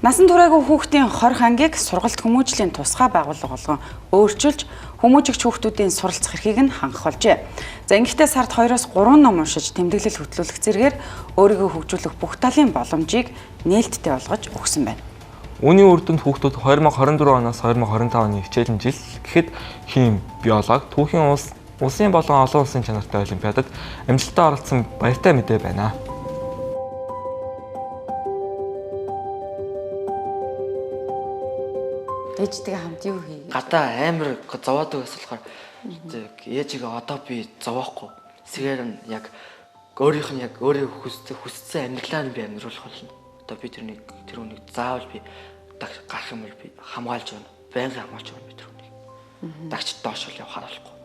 Насан туршаагүй хүүхдийн 20 ангийг сургалт хүмүүжлийн тусгай байгууллага болгон өөрчилж хүмүүжигч хүүхдүүдийн суралцах эрхийг нь хангах болжээ. За ингэхдээ сард 2-3 ном уншиж тэмдэглэл хөтлүүлэх зэргээр өөрийгөө хөгжүүлэх бүх талын боломжийг нээлттэй болгож өгсөн байна. Үүний үр дүнд хүүхдүүд 2024 оноос 2025 оны хичээлэн жил гэхэд хим, биологи, түүхийн улсын болон олон улсын чанартай олимпиадад амжилттай оролцсон баяртай мэдээ байна. Ээжтэйгээ хамт юу хийе? Гадаа амар зовоодаг бас болохоор ээжигээ одоо би зовоохгүй. Сэгээр нь яг өөрийнх нь яг өөрөө хүссэн амьдралаа нь би амьдруулах болно. Одоо би тэр үнийг заавал би гарах юм бол би хамгаалж байна. Байнга хамгаалж байна би тэр үнийг. Дагч доош бол явахаар болохгүй.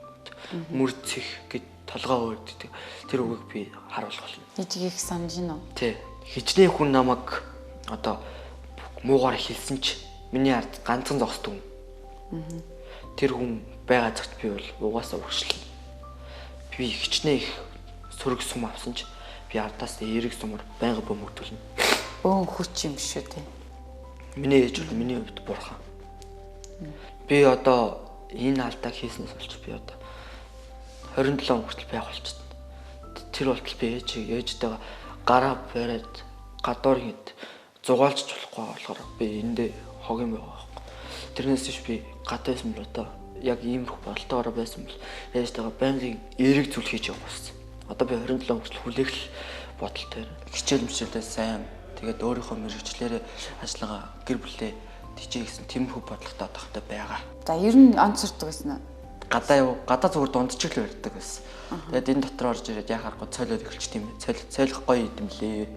Мөрцөх гэд толгоо өөрдөг. Тэр үгийг би харуулах болно. Ээжийг их санаж гинөө. Тий. Хичнээн хүн намайг одоо муугаар хэлсэн ч миний ард ганцхан зогсдог хүн. Тэр хүн байгаа цагт би бол угаасаа урагшлаа. Би хичнээн их сөрөг сум авсан ч би ардаас эерэг сумаар байнга бөмбөгдүүлнэ. Бөөн хүч юм шүү дээ. Миний ээж бол миний хувьд бурхан. Би одоо энэ алдааг хийснээс болж би одоо 27 хүртэл байх болчихсон. Тэр болтол би ээжтэйгээ гараа бариад гадуур хэд зугаалж болохгүй болохоор би эндээ хог юм байгаа байхгүй. Тэрнээс биш би гадаасан бол одоо яг ийм их бодолтойгоор байсан бол ээжтэйгээ байнгын эерэг зүйл хийж явах болсон. Одоо би 27 хүртэл хүлээх бодолтой. Хичээл мчилдээ сайн. Тэгээд өөрийнхөө мэрэгчлэрээ ажиллагаа гэр бүлээ тийчээ гэсэн тиймэрхүү бодлоготой одоохтой байгаа. За ер нь онц сурдаг байсан уу? Гадаа зүгээр дундчиг л барьдаг байсан. Тэгээд энэ дотор орж ирээд яхаарахгүй цойлоод эхэлчих тийм. Цойлох гоё юм лээ.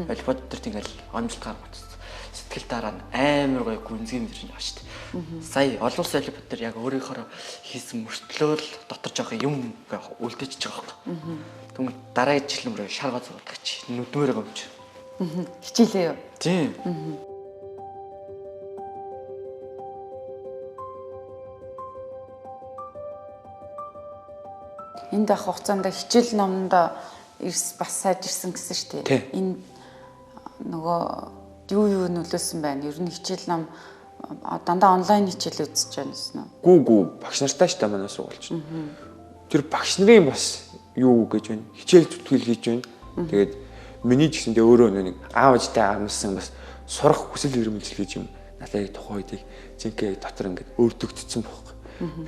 Альбод дээр тэгэл амжилт гаргаж сэтгэл дараа нь амар гоё гүнзгий мөрөнд авчт. Сая олон улсын альбод дээр яг өөрийнхөө хийсэн мөртлөө л дотор жоох юм үлдээчихэж байгаа байхгүй. Тэгвэл дараагийн жил мөрөө шаргаа зурдаг нүдмээр гомж. Хичээлээ юу? Тийм. Энд ах хугацаанд хичээл номонд бас сайж ирсэн гэсэн шүү дээ. Энэ нөгөө юу нөлөөсөн байна? Ер нь хичээл ном дандаа онлайн хичээл үзэж байна гэсэн үү? Гүү багш нартай ч та манай сургуульч. Тэр багш нарын бас юу гэж байна? Хичээл зүтгэл хийж байна. Тэгээд миний ч гэсэндээ өөрөө нэг аавжтай амлсан бас сурах хүсэл эрмэлзэл гэж юм. Надад тухайн үедийг зинхээ дотор ингээд өөртөгдсөн байхгүй.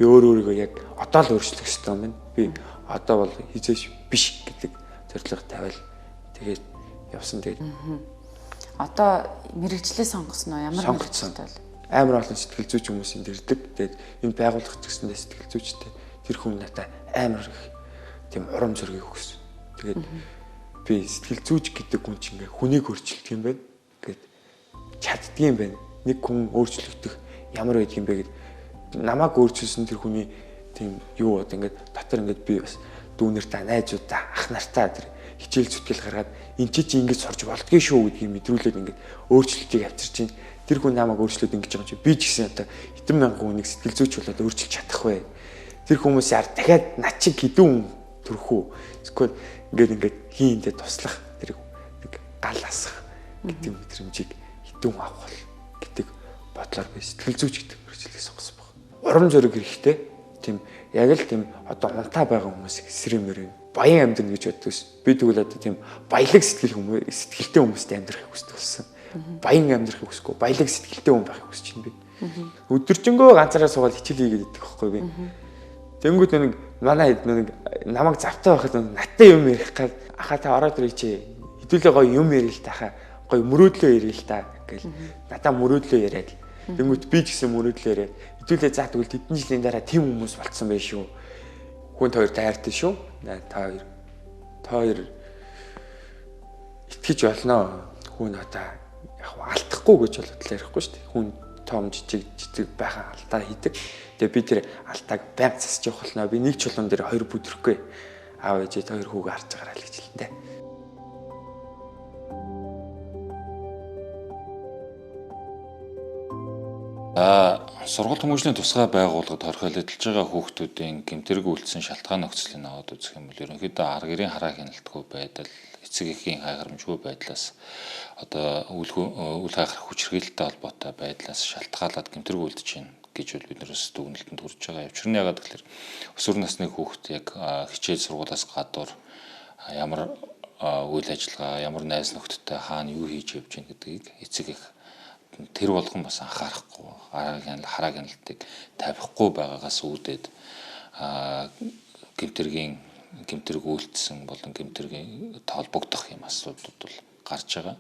Би өөрийгөө яг одоо л өөрчлөх хэрэгтэй юм байна. Би одоо бол хизээш биш гэдэг зорилго тавиал тэгээд явсан тэгээд. Одоо мэрэгчлээ сонгосноо ямар мэрэгчлээ бол амар олон сэтгэл зүйч хүмүүс энд ирдэг. Тэгээд энэ байгууллага ч гэсэндээ сэтгэл зүйчтэй тэр хүн надад амар их тийм урам зориг өгсөн. Тэгээд би сэтгэл зүйч гэдэг хүн чинь ингээ хүнийг өөрчилдөг юм байна. Гэт чаддгийм байна. Нэг хүн өөрчлөгдөх ямар байдаг юм бэ гэд намайг өөрчилсөн тэр хүний тийм юу бод ингээд дотор ингээд би бас дүүнэртэй найзуудаа ах нартаа тэр хичээл зүтгэл гаргаад эн чи ингэж сурч болдгоо шүү гэдгийг мэдрүүлээд ингээд өөрчлөлтийг авчирч чинь тэр хүн намайг өөрчлөөд ингэж байгаа юм чи би ч гэсэн одоо хэдэн мянган хүнийг сэтгэл зүйч болоод өөрчилж чадах вэ? Тэр хүмүүсийн ард дахиад над чиг хэдэн хүн төрөх үү? Эсвэл ингээд хийндээ туслах тэр нэг гал асах гэдэг мэдрэмжийг хэдэн хүн авах бол гэдэг бодлоор би сэтгэл зүйч гэдэг мэргэжлийг сонгосон баг. Урам зориг хэрэгтэй. Тийм яг л тийм одоо унтаа байгаа хүмүүс эсрэмэр баян амьдрын гэж боддогс. Би тэгвэл одоо тийм баялаг сэтгэлтэй хүмүүстэй амьдрахыг хүсдэг болсон. Баян амьдрахыг хүсэхгүй, баялаг сэтгэлтэй хүн байхыг хүсэж байна би. Өдөржингөө ганцаараа суугаад хичээл хийгээд идэх байхгүй би. Тэнгүүд нэг манай нэг намайг завтай байхад надтай юм ярих гал ахаа та ороод ирээч. Хэдүүлээ гоё юм ярил тахаа. Гоё мөрөөдлөө ярил та гэл надаа мөрөөдлөө яриад. Тэнгүүд би ч гэсэн мөрөөдлөө яриад. Хэдүүлээ за тэгвэл тэдний жилийн дараа тийм хүмүүс болцсон байх шүү. Хүн хоёр таартай шүү. Та хоёр итгэж болно. Хүн одоо яг алдахгүй гэж бол ярихгүй шүү дээ. Хүн том жижиг байхаа алдаа хийдэг. Тэгээ би тэр алдааг байнга засаж явах болно. Би нэг чулуун дээр хоёр бүдрэхгүй. Аав ээжээ хоёр хүүгээ харж байгаарай л гэж хэлнэ. Сургалт хүмүүжлийн тусгай байгууллагад хорхойлогдож байгаа хүүхдүүдийн гэмтэрэг үйлдсэн шалтгаан нөхцөлийг аваад үзэх юм бол ерөнхийдөө арга гэрийн хараа хяналтгүй байдал, эцэг эхийн хайхрамжгүй байдлаас одоо үл хайхрах хүчирхийлэлтэй холбоотой байдлаас шалтгаалаад гэмтэрэг үлдэж байна гэж бол бид нэрс дүгнэлтэнд хүрч байгаа. Учир нь яагаад гэвэл өсвөр насны хүүхэд яг хичээл сургуулиас гадуур ямар үйл ажиллагаа, ямар найз нөхдөдтэй хаана юу хийж явж байна гэдгийг эцэг их тэр болгон бас анхаарахгүй, хараа гяналтыг тавихгүй байгаагаас үүдээд гэмтэрэг үйлдсэн болон гэмтэргийн толбогдох юм асуудлууд бол гарч байгаа.